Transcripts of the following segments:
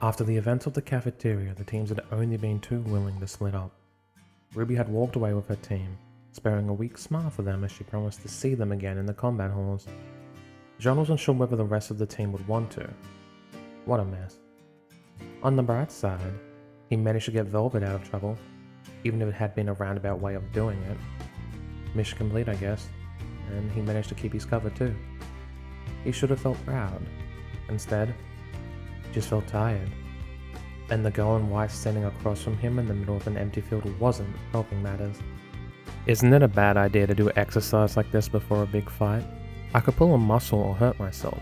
After the events of the cafeteria, the teams had only been too willing to split up. Ruby had walked away with her team, sparing a weak smile for them as she promised to see them again in the combat halls. John wasn't sure whether the rest of the team would want to. What a mess. On the bright side, he managed to get Velvet out of trouble, even if it had been a roundabout way of doing it. Mission complete, I guess, and he managed to keep his cover too. He should have felt proud. Instead, he just felt tired. And the girl in white standing across from him in the middle of an empty field wasn't helping matters. Isn't it a bad idea to do exercise like this before a big fight? I could pull a muscle or hurt myself.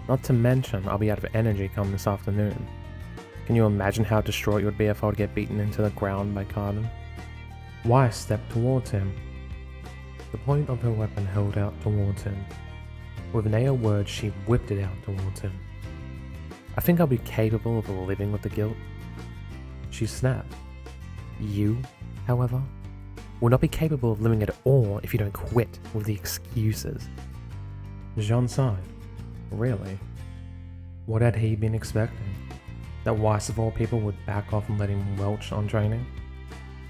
Not to mention, I'll be out of energy come this afternoon. Can you imagine how distraught you would be if I would get beaten into the ground by Carden? Weiss stepped towards him, the point of her weapon held out towards him. Within a word, she whipped it out towards him. I think I'll be capable of living with the guilt. She snapped. You, however, will not be capable of living at all if you don't quit with the excuses. Jean sighed. Really? What had he been expecting? That Weiss of all people would back off and let him welch on training?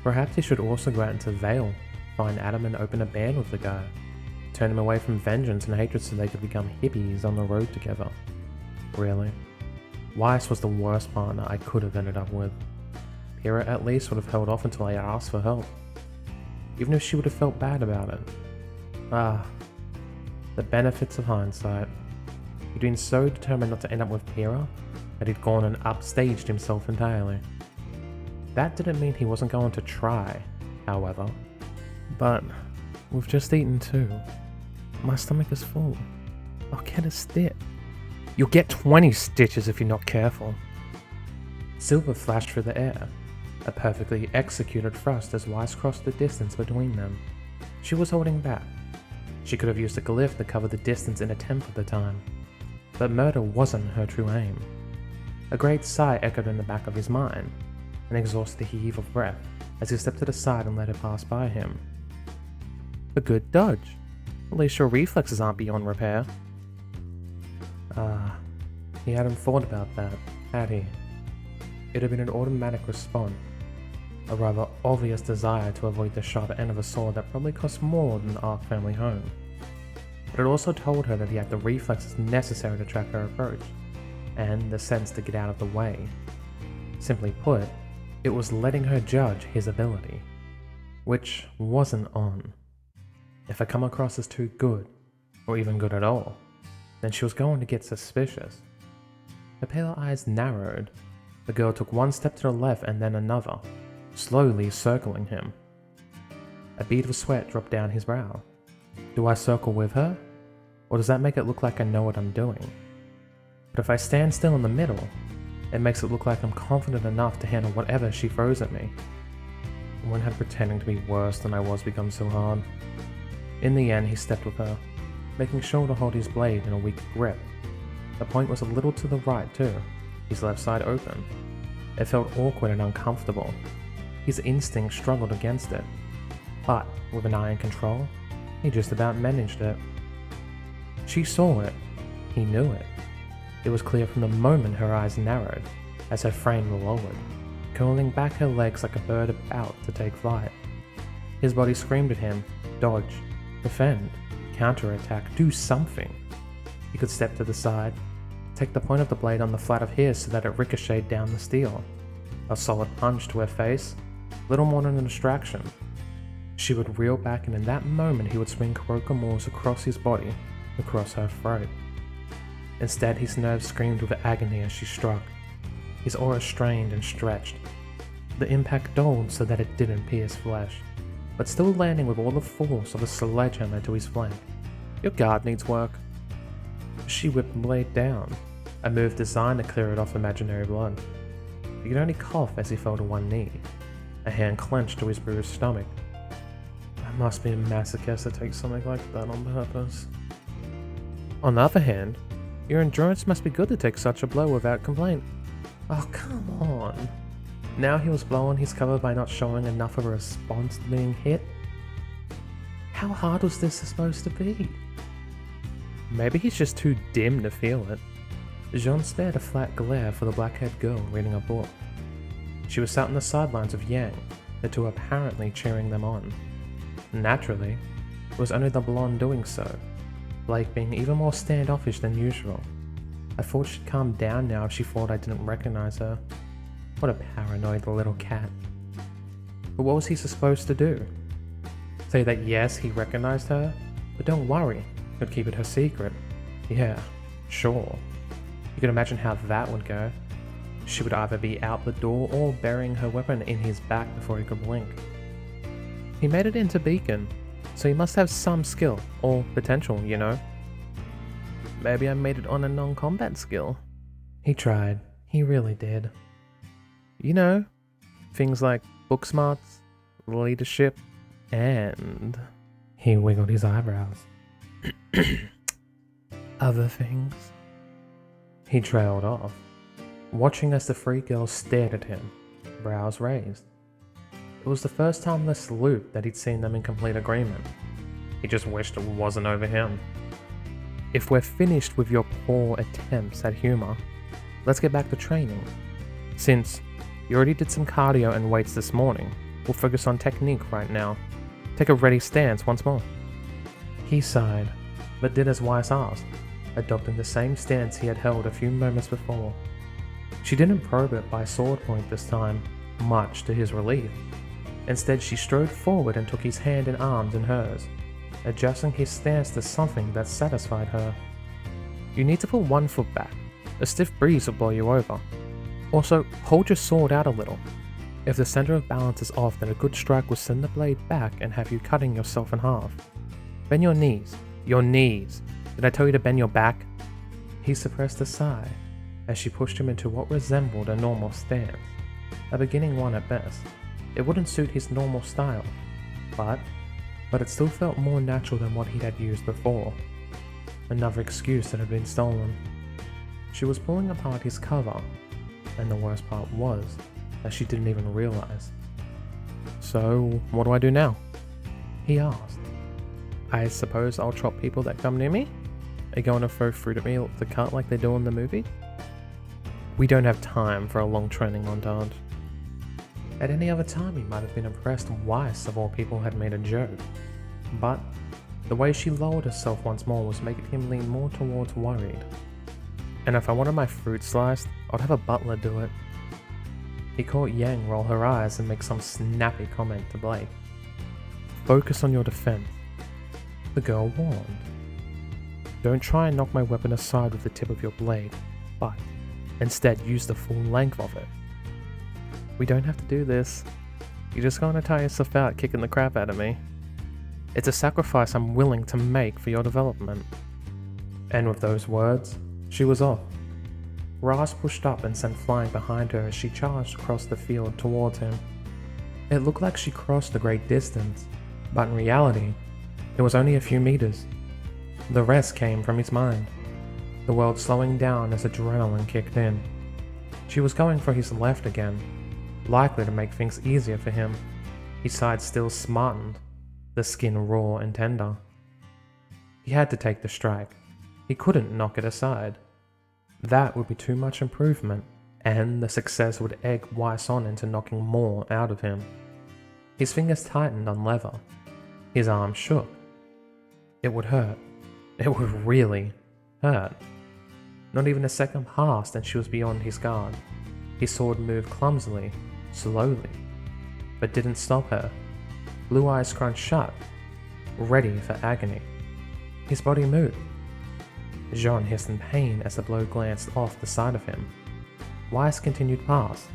Perhaps he should also go out into Vale, find Adam and open a band with the guy, turn him away from vengeance and hatred so they could become hippies on the road together. Really? Weiss was the worst partner I could have ended up with. Pyrrha at least would have held off until I asked for help, even if she would have felt bad about it. Ah, the benefits of hindsight. He'd been so determined not to end up with Pyrrha that he'd gone and upstaged himself entirely. That didn't mean he wasn't going to try, however. But we've just eaten too. My stomach is full. I'll get a stitch. You'll get 20 stitches if you're not careful. Silver flashed through the air, a perfectly executed thrust as Weiss crossed the distance between them. She was holding back. She could have used a glyph to cover the distance in a tenth of the time, but murder wasn't her true aim. A great sigh echoed in the back of his mind, an exhausted heave of breath as he stepped to the side and let her pass by him. A good dodge. At least your reflexes aren't beyond repair. He hadn't thought about that, had he? It had been an automatic response, a rather obvious desire to avoid the sharp end of a sword that probably cost more than the Ark family home. But it also told her that he had the reflexes necessary to track her approach, and the sense to get out of the way. Simply put, it was letting her judge his ability, which wasn't on. If I come across as too good, or even good at all, then she was going to get suspicious. Her pale eyes narrowed. The girl took one step to the left and then another, slowly circling him. A bead of sweat dropped down his brow. Do I circle with her? Or does that make it look like I know what I'm doing? But if I stand still in the middle, it makes it look like I'm confident enough to handle whatever she throws at me. When had pretending to be worse than I was become so hard? In the end, he stepped with her, making sure to hold his blade in a weak grip. The point was a little to the right too, his left side open. It felt awkward and uncomfortable. His instinct struggled against it, but with an eye in control, he just about managed it. She saw it. He knew it. It was clear from the moment her eyes narrowed, as her frame lowered, curling back her legs like a bird about to take flight. His body screamed at him, dodge, defend, counterattack, do something. He could step to the side, take the point of the blade on the flat of his so that it ricocheted down the steel. A solid punch to her face, little more than a distraction. She would reel back, and in that moment he would swing Kurokomore's across his body, across her throat. Instead, his nerves screamed with agony as she struck. His aura strained and stretched. The impact dulled so that it didn't pierce flesh, but still landing with all the force of a sledgehammer to his flank. Your guard needs work. She whipped the blade down, a move designed to clear it off imaginary blood. He could only cough as he fell to one knee, a hand clenched to his bruised stomach. I must be a masochist to take something like that on purpose. On the other hand, your endurance must be good to take such a blow without complaint. Oh, come on. Now he was blowing his cover by not showing enough of a response to being hit? How hard was this supposed to be? Maybe he's just too dim to feel it. Jean spared a flat glare for the black-haired girl reading a book. She was sat on the sidelines of Yang, the two apparently cheering them on. Naturally, it was only the blonde doing so, Blake being even more standoffish than usual. I thought she'd calm down now if she thought I didn't recognize her. What a paranoid little cat. But what was he supposed to do? Say that yes, he recognized her, but don't worry, he'd keep it her secret. Yeah, sure. You can imagine how that would go. She would either be out the door or burying her weapon in his back before he could blink. He made it into Beacon, so he must have some skill, or potential, you know. Maybe I made it on a non-combat skill. He tried. He really did. You know, things like book smarts, leadership, and... He wiggled his eyebrows. Other things. He trailed off, watching as the three girls stared at him, brows raised. It was the first time this loop that he'd seen them in complete agreement. He just wished it wasn't over him. If we're finished with your poor attempts at humor, let's get back to training. Since you already did some cardio and weights this morning, we'll focus on technique right now. Take a ready stance once more. He sighed, but did as Weiss asked, adopting the same stance he had held a few moments before. She didn't probe it by sword point this time, much to his relief. Instead, she strode forward and took his hand and arms in hers, adjusting his stance to something that satisfied her. You need to pull one foot back. A stiff breeze will blow you over. Also, hold your sword out a little. If the center of balance is off, then a good strike will send the blade back and have you cutting yourself in half. Bend your knees. Your knees! Did I tell you to bend your back? He suppressed a sigh as she pushed him into what resembled a normal stance, a beginning one at best. It wouldn't suit his normal style, but it still felt more natural than what he had used before. Another excuse that had been stolen. She was pulling apart his cover, and the worst part was that she didn't even realize. So, what do I do now? He asked. I suppose I'll chop people that come near me? Are you going to throw fruit at me off the cart like they do in the movie? We don't have time for a long training montage. At any other time he might have been impressed Weiss of all people had made a joke, but the way she lowered herself once more was making him lean more towards worried. And if I wanted my fruit sliced, I'd have a butler do it. He caught Yang roll her eyes and make some snappy comment to Blake. Focus on your defense, the girl warned. Don't try and knock my weapon aside with the tip of your blade, but instead use the full length of it. We don't have to do this. You're just going to tire yourself out kicking the crap out of me. It's a sacrifice I'm willing to make for your development. And with those words, she was off. Ross pushed up and sent flying behind her as she charged across the field towards him. It looked like she crossed a great distance, but in reality, it was only a few meters. The rest came from his mind, the world slowing down as adrenaline kicked in. She was going for his left again, likely to make things easier for him. His side still smartened, the skin raw and tender. He had to take the strike. He couldn't knock it aside. That would be too much improvement, and the success would egg Weiss on into knocking more out of him. His fingers tightened on leather. His arm shook. It would hurt. It would really hurt. Not even a second passed and she was beyond his guard. His sword moved clumsily, slowly, but didn't stop her. Blue eyes scrunched shut, ready for agony. His body moved. Jean hissed in pain as the blow glanced off the side of him. Weiss continued past,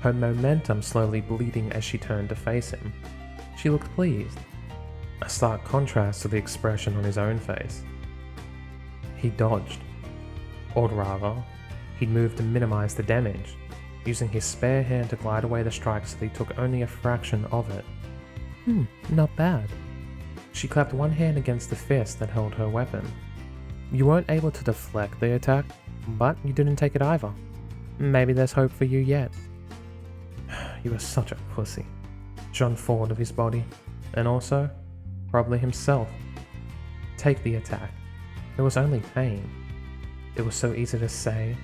her momentum slowly bleeding as she turned to face him. She looked pleased, a stark contrast to the expression on his own face. He dodged, or rather, he'd moved to minimize the damage, using his spare hand to glide away the strike so that he took only a fraction of it. Not bad. She clapped one hand against the fist that held her weapon. You weren't able to deflect the attack, but you didn't take it either. Maybe there's hope for you yet. You are such a pussy. John thought of his body, and also, probably himself. Take the attack. It was only pain. It was so easy to say,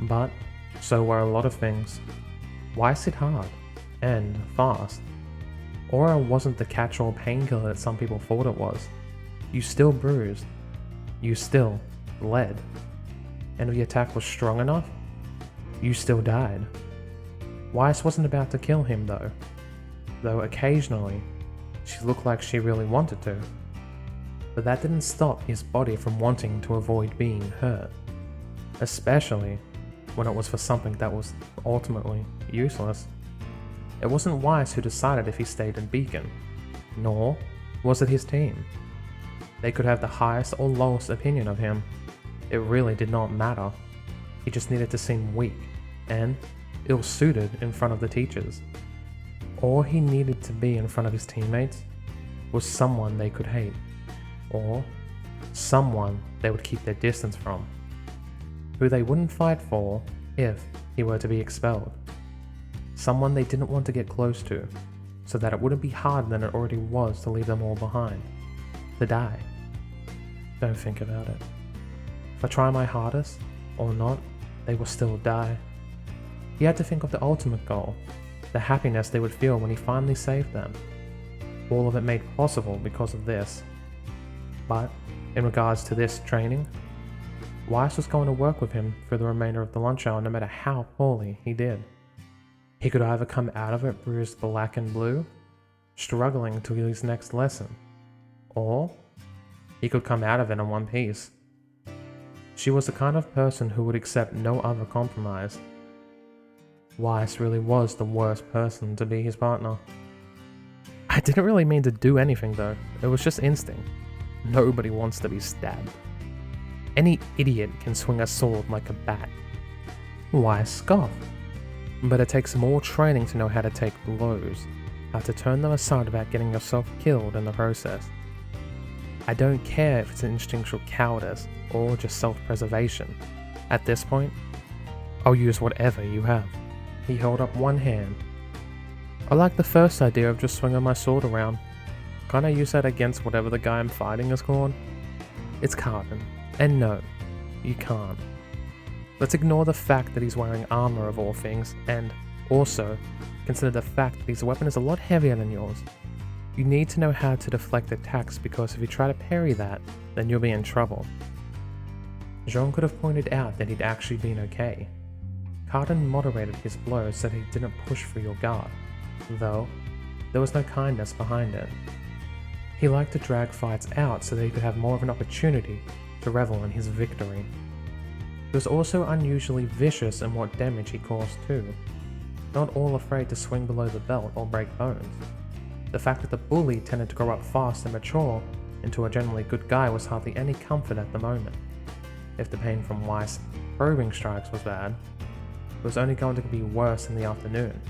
but so were a lot of things. Weiss hit hard, and fast. Aura wasn't the catch-all painkiller that some people thought it was. You still bruised. You still bled. And if the attack was strong enough, you still died. Weiss wasn't about to kill him though occasionally she looked like she really wanted to. But that didn't stop his body from wanting to avoid being hurt, especially when it was for something that was ultimately useless. It wasn't Weiss who decided if he stayed in Beacon, nor was it his team. They could have the highest or lowest opinion of him. It really did not matter. He just needed to seem weak and ill-suited in front of the teachers. All he needed to be in front of his teammates was someone they could hate, or someone they would keep their distance from, who they wouldn't fight for if he were to be expelled. Someone they didn't want to get close to, so that it wouldn't be harder than it already was to leave them all behind, to die. Don't think about it. If I try my hardest, or not, they will still die. He had to think of the ultimate goal, the happiness they would feel when he finally saved them. All of it made possible because of this. But, in regards to this training, Weiss was going to work with him for the remainder of the lunch hour no matter how poorly he did. He could either come out of it bruised black and blue, struggling to his next lesson, or he could come out of it in one piece. She was the kind of person who would accept no other compromise. Weiss really was the worst person to be his partner. I didn't really mean to do anything though, it was just instinct. Nobody wants to be stabbed. Any idiot can swing a sword like a bat. Weiss scoffed. But it takes more training to know how to take blows, how to turn them aside without getting yourself killed in the process. I don't care if it's an instinctual cowardice or just self-preservation. At this point, I'll use whatever you have. He held up one hand. I like the first idea of just swinging my sword around. Can't I use that against whatever the guy I'm fighting is called? It's carbon. And no, you can't. Let's ignore the fact that he's wearing armor of all things, and also consider the fact that his weapon is a lot heavier than yours. You need to know how to deflect attacks, because if you try to parry that, then you'll be in trouble. Jean could have pointed out that he'd actually been okay. Cardin moderated his blows so that he didn't push for your guard, though there was no kindness behind it. He liked to drag fights out so that he could have more of an opportunity to revel in his victory. He was also unusually vicious in what damage he caused too, not all afraid to swing below the belt or break bones. The fact that the bully tended to grow up fast and mature into a generally good guy was hardly any comfort at the moment. If the pain from Weiss' probing strikes was bad, it was only going to be worse in the afternoon,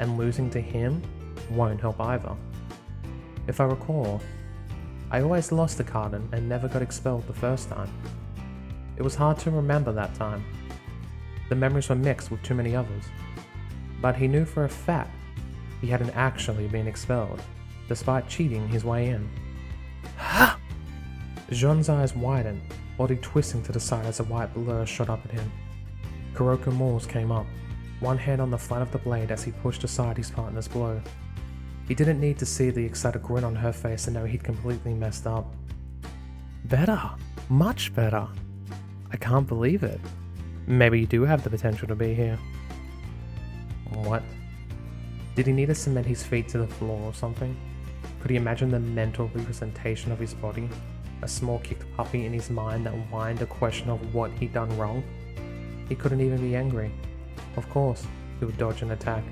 and losing to him won't help either. If I recall, I always lost to Cardin and never got expelled the first time. It was hard to remember that time. The memories were mixed with too many others. But he knew for a fact he hadn't actually been expelled, despite cheating his way in. Ha! Jean's eyes widened, body twisting to the side as a white blur shot up at him. Kuroko Moore's came up, one hand on the flat of the blade as he pushed aside his partner's blow. He didn't need to see the excited grin on her face to know he'd completely messed up. Better! Much better! I can't believe it. Maybe you do have the potential to be here. What? Did he need to cement his feet to the floor or something? Could he imagine the mental representation of his body? A small kicked puppy in his mind that whined a question of what he'd done wrong? He couldn't even be angry. Of course, he would dodge an attack.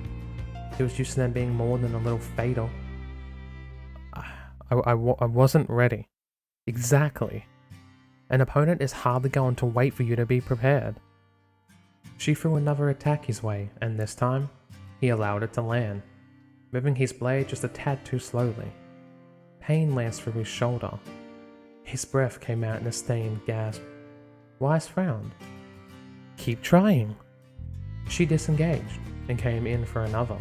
He was used to them being more than a little fatal. I wasn't ready. Exactly. An opponent is hardly going to wait for you to be prepared. She threw another attack his way, and this time, he allowed it to land, moving his blade just a tad too slowly. Pain lanced through his shoulder. His breath came out in a stained gasp. Weiss frowned. Keep trying. She disengaged and came in for another.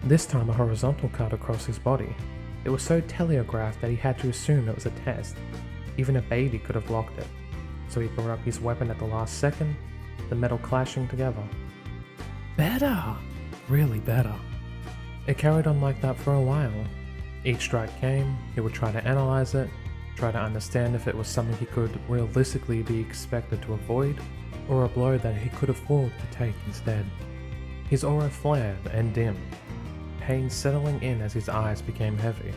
This time a horizontal cut across his body. It was so telegraphed that he had to assume it was a test. Even a baby could have blocked it. so he brought up his weapon at the last second, the metal clashing together. Better! Really better. It carried on like that for a while. Each strike came, he would try to analyze it, try to understand if it was something he could realistically be expected to avoid, or a blow that he could afford to take instead. His aura flared and dimmed, pain settling in as his eyes became heavy.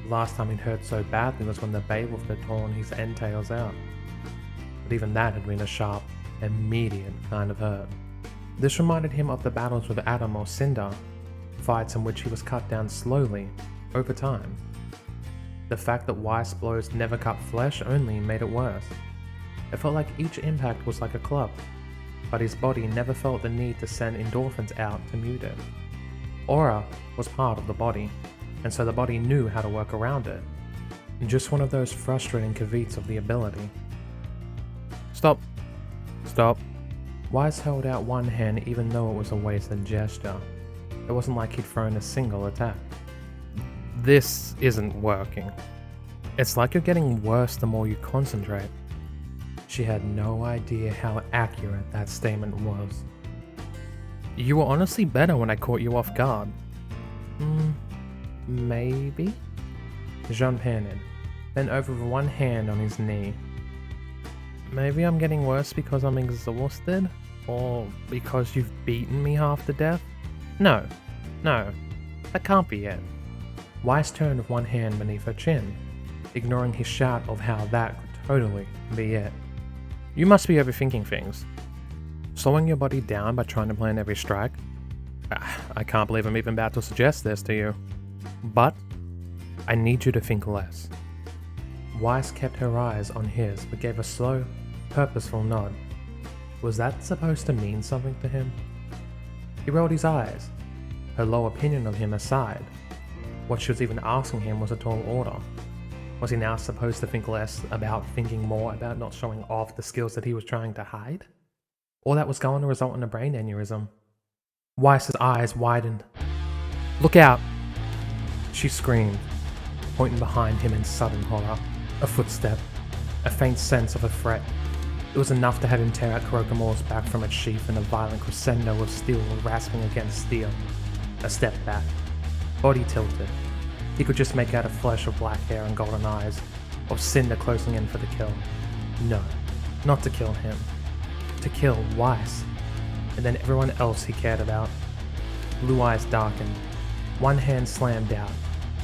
The last time he'd hurt so badly was when the Beowulf had torn his entrails out. But even that had been a sharp, immediate kind of hurt. This reminded him of the battles with Adam or Cinder, fights in which he was cut down slowly, over time. The fact that Weiss blows never cut flesh only made it worse. It felt like each impact was like a club, but his body never felt the need to send endorphins out to mute it. Aura was part of the body, and so the body knew how to work around it. Just one of those frustrating caveats of the ability. Stop. Stop. Weiss held out one hand even though it was a wasted gesture. It wasn't like he'd thrown a single attack. This isn't working. It's like you're getting worse the more you concentrate. She had no idea how accurate that statement was. You were honestly better when I caught you off guard. Maybe? Jean panted, then over with one hand on his knee. Maybe I'm getting worse because I'm exhausted? Or because you've beaten me half to death? No, that can't be it. Weiss turned with one hand beneath her chin, ignoring his shout of how that could totally be it. You must be overthinking things. Slowing your body down by trying to plan every strike? I can't believe I'm even about to suggest this to you. But I need you to think less. Weiss kept her eyes on his but gave a slow, purposeful nod. Was that supposed to mean something to him? He rolled his eyes, her low opinion of him aside. What she was even asking him was a tall order. Was he now supposed to think less about thinking more about not showing off the skills that he was trying to hide? Or that was going to result in a brain aneurysm? Weiss's eyes widened. Look out! She screamed, pointing behind him in sudden horror. A footstep, a faint sense of a threat. It was enough to have him tear out Kurokamore's back from its sheath in a violent crescendo of steel rasping against steel. A step back. Body tilted. He could just make out a flash of black hair and golden eyes, of Cinder closing in for the kill. No, not to kill him. To kill Weiss, and then everyone else he cared about. Blue eyes darkened. One hand slammed out,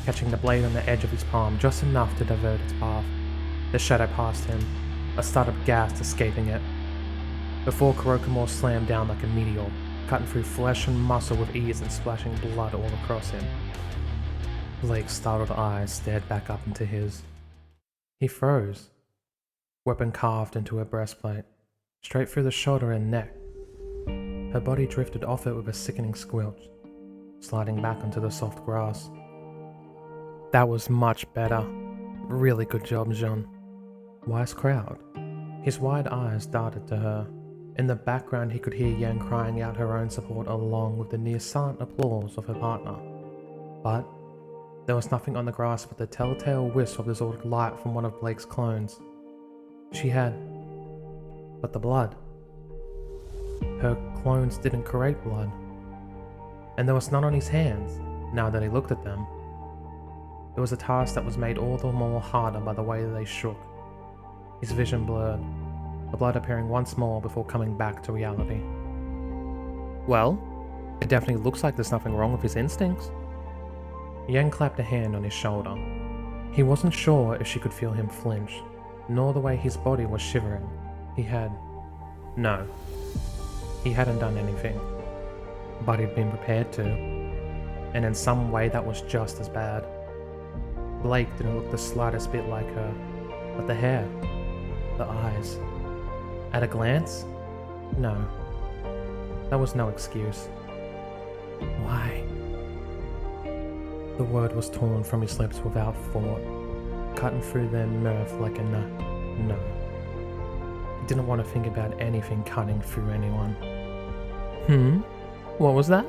catching the blade on the edge of his palm just enough to divert its path. The shadow passed him, a start of gas escaping it, before Kurokamore slammed down like a meteor, cutting through flesh and muscle with ease and splashing blood all across him. Blake's startled eyes stared back up into his. He froze. Weapon carved into her breastplate, straight through the shoulder and neck. Her body drifted off it with a sickening squelch, sliding back onto the soft grass. That was much better. Really good job, Jean. Weiss crowd. His wide eyes darted to her. In the background he could hear Yang crying out her own support along with the near silent applause of her partner. But there was nothing on the grass but the telltale wisp of disordered light from one of Blake's clones. She had... but the blood. Her clones didn't create blood. And there was none on his hands, now that he looked at them. It was a task that was made all the more harder by the way they shook. His vision blurred, the blood appearing once more before coming back to reality. Well, it definitely looks like there's nothing wrong with his instincts. Yang clapped a hand on his shoulder. He wasn't sure if she could feel him flinch, nor the way his body was shivering. No, he hadn't done anything, but he'd been prepared to, and in some way that was just as bad. Blake didn't look the slightest bit like her, but the hair, the eyes. At a glance? No. That was no excuse. Why? The word was torn from his lips without thought, cutting through their mirth like a no. He didn't want to think about anything cutting through anyone. What was that?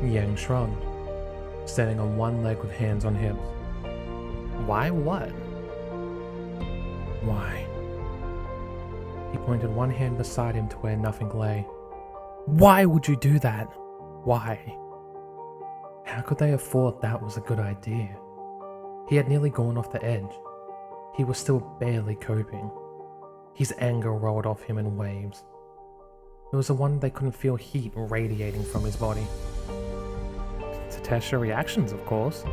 Yang shrugged, standing on one leg with hands on hips. Why what? Why? He pointed one hand beside him to where nothing lay. Why would you do that? Why? How could they have thought that was a good idea? He had nearly gone off the edge. He was still barely coping. His anger rolled off him in waves. It was the one they couldn't feel heat radiating from his body. To test your reactions, of course.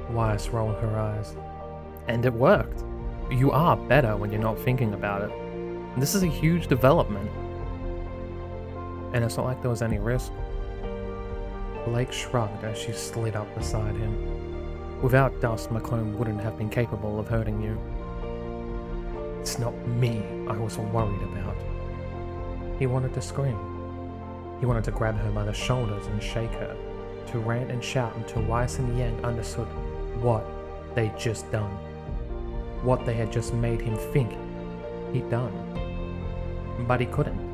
Weiss rolled her eyes. And it worked. You are better when you're not thinking about it. And this is a huge development. And it's not like there was any risk. Blake shrugged as she slid up beside him. Without dust, my clone wouldn't have been capable of hurting you. It's not me I was worried about. He wanted to scream. He wanted to grab her by the shoulders and shake her, to rant and shout until Weiss and Yang understood what they'd just done. What they had just made him think he'd done. But he couldn't.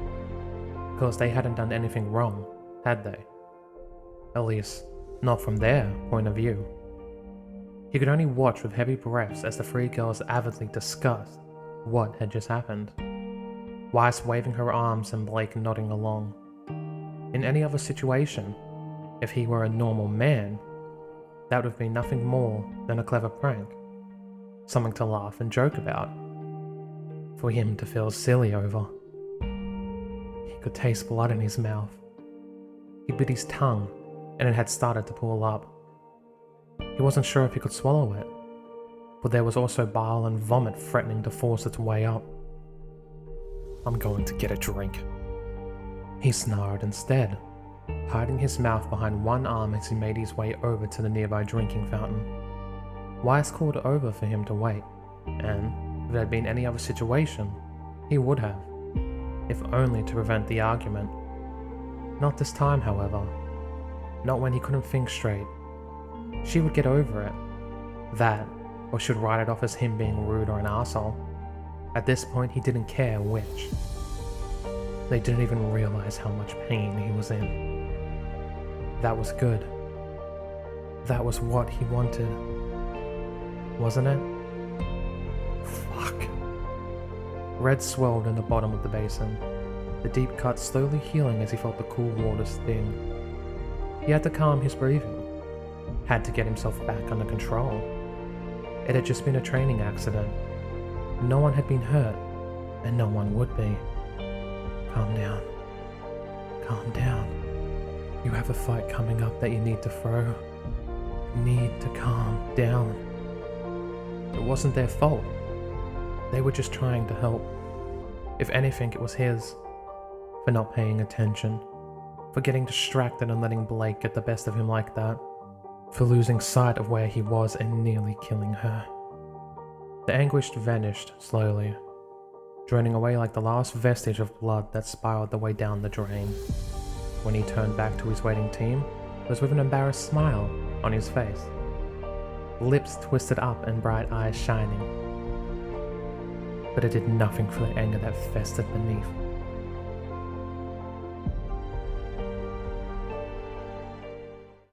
Because they hadn't done anything wrong, had they? At least, not from their point of view. He could only watch with heavy breaths as the three girls avidly discussed what had just happened. Weiss waving her arms and Blake nodding along. In any other situation, if he were a normal man, that would have been nothing more than a clever prank. Something to laugh and joke about. For him to feel silly over. He could taste blood in his mouth. He bit his tongue, and it had started to pool up. He wasn't sure if he could swallow it, but there was also bile and vomit threatening to force its way up. I'm going to get a drink. He snarled instead, hiding his mouth behind one arm as he made his way over to the nearby drinking fountain. Weiss called over for him to wait, and if it had been any other situation, he would have, if only to prevent the argument. Not this time, however. Not when he couldn't think straight. She would get over it. That, or should write it off as him being rude or an arsehole. At this point, he didn't care which. They didn't even realize how much pain he was in. That was good. That was what he wanted. Wasn't it? Fuck. Red swelled in the bottom of the basin, the deep cut slowly healing as he felt the cool water sting. He had to calm his breathing. Had to get himself back under control. It had just been a training accident. No one had been hurt, and no one would be. Calm down. Calm down. You have a fight coming up that you need to throw. You need to calm down. It wasn't their fault. They were just trying to help. If anything, it was his. For not paying attention. For getting distracted and letting Blake get the best of him like that. For losing sight of where he was and nearly killing her. The anguish vanished slowly, draining away like the last vestige of blood that spiraled the way down the drain. When he turned back to his waiting team, it was with an embarrassed smile on his face. Lips twisted up and bright eyes shining. But it did nothing for the anger that festered beneath.